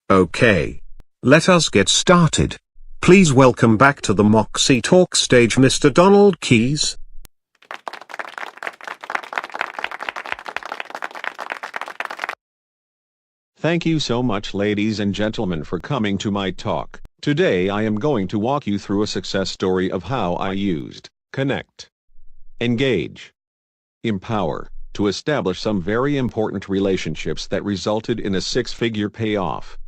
Okay. Let us get started. Please welcome back to the Moxcee Talk stage Mr. Donald Keys. Thank you so much, ladies and gentlemen, for coming to my talk. Today I am going to walk you through a success story of how I used connect, engage, empower to establish some very important relationships that resulted in a six-figure payoff.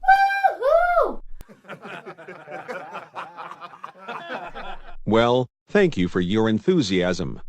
Well, thank you for your enthusiasm.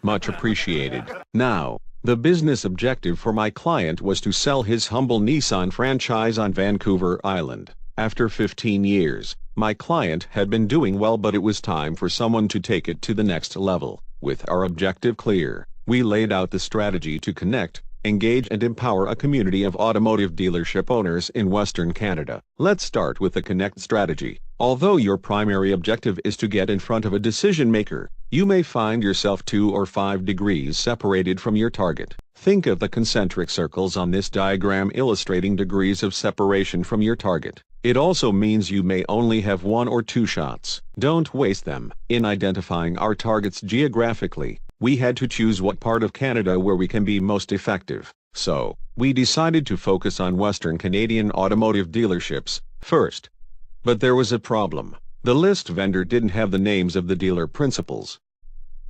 Much appreciated. Now, the business objective for my client was to sell his humble Nissan franchise on Vancouver Island. After 15 years, my client had been doing well, but it was time for someone to take it to the next level. With our objective clear, we laid out the strategy to connect, engage and empower a community of automotive dealership owners in Western Canada. Let's start with the connect strategy. Although your primary objective is to get in front of a decision maker, you may find yourself 2 or 5 degrees separated from your target. Think of the concentric circles on this diagram illustrating degrees of separation from your target. It also means you may only have 1 or 2 shots. Don't waste them. In identifying our targets geographically, we had to choose what part of Canada where we can be most effective. So, we decided to focus on Western Canadian automotive dealerships first. But there was a problem. The list vendor didn't have the names of the dealer principals.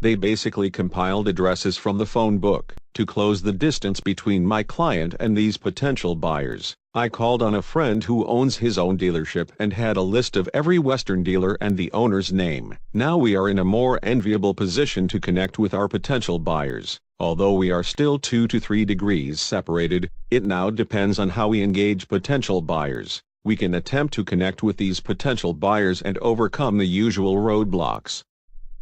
They basically compiled addresses from the phone book. To close the distance between my client and these potential buyers, I called on a friend who owns his own dealership and had a list of every Western dealer and the owner's name. Now we are in a more enviable position to connect with our potential buyers. Although we are still 2 to 3 degrees separated, it now depends on how we engage potential buyers. We can attempt to connect with these potential buyers and overcome the usual roadblocks.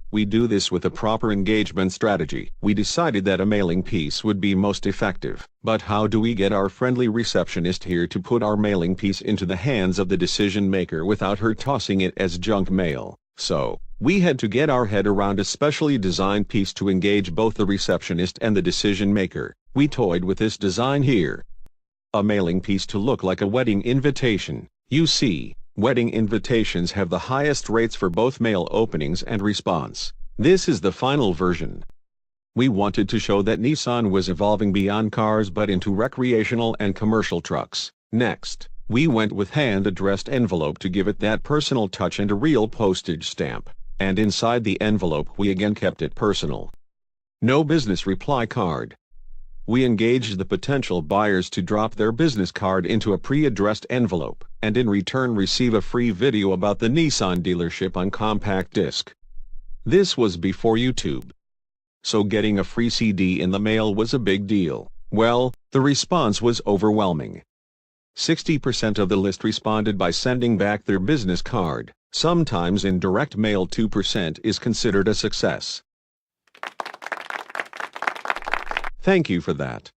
We do this with a proper engagement strategy. We decided that a mailing piece would be most effective. But how do we get our friendly receptionist here to put our mailing piece into the hands of the decision maker without her tossing it as junk mail? So, we had to get our head around a specially designed piece to engage both the receptionist and the decision maker. We toyed with this design here. A mailing piece to look like a wedding invitation. You see, wedding invitations have the highest rates for both mail openings and response. This is the final version. We wanted to show that Nissan was evolving beyond cars but into recreational and commercial trucks. Next, we went with hand-addressed envelope to give it that personal touch and a real postage stamp. And inside the envelope we again kept it personal. No business reply card. We engaged the potential buyers to drop their business card into a pre-addressed envelope, and in return receive a free video about the Nissan dealership on compact disc. This was before YouTube. So getting a free CD in the mail was a big deal. Well, the response was overwhelming. 60% of the list responded by sending back their business card. Sometimes in direct mail 2% is considered a success. Thank you for that.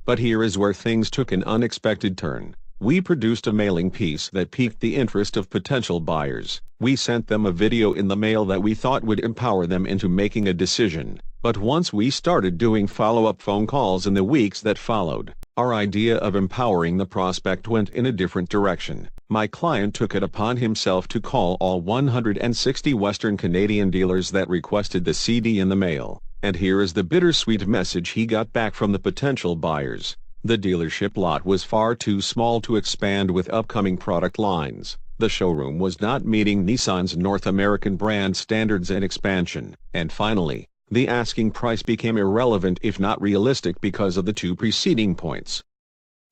But here is where things took an unexpected turn. We produced a mailing piece that piqued the interest of potential buyers. We sent them a video in the mail that we thought would empower them into making a decision. But once we started doing follow-up phone calls in the weeks that followed, our idea of empowering the prospect went in a different direction. My client took it upon himself to call all 160 Western Canadian dealers that requested the CD in the mail. And here is the bittersweet message he got back from the potential buyers. The dealership lot was far too small to expand with upcoming product lines. The showroom was not meeting Nissan's North American brand standards and expansion. And finally, the asking price became irrelevant if not realistic because of the 2 preceding points.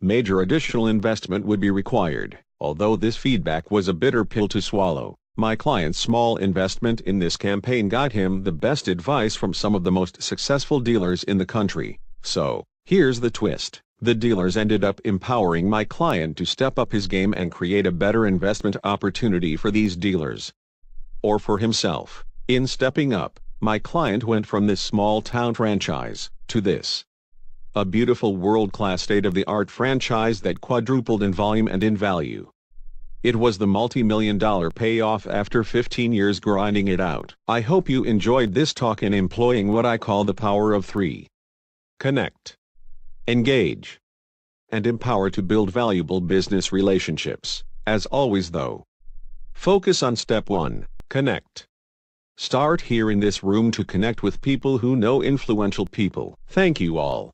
Major additional investment would be required. Although this feedback was a bitter pill to swallow, my client's small investment in this campaign got him the best advice from some of the most successful dealers in the country. So, here's the twist. The dealers ended up empowering my client to step up his game and create a better investment opportunity for these dealers. Or for himself. In stepping up, my client went from this small-town franchise to this. A beautiful world-class state-of-the-art franchise that quadrupled in volume and in value. It was the multi-million-dollar payoff after 15 years grinding it out. I hope you enjoyed this talk in employing what I call the power of 3. Connect. Engage. and empowered to build valuable business relationships. As always though, focus on step 1, connect. Start here in this room to connect with people who know influential people. Thank you all.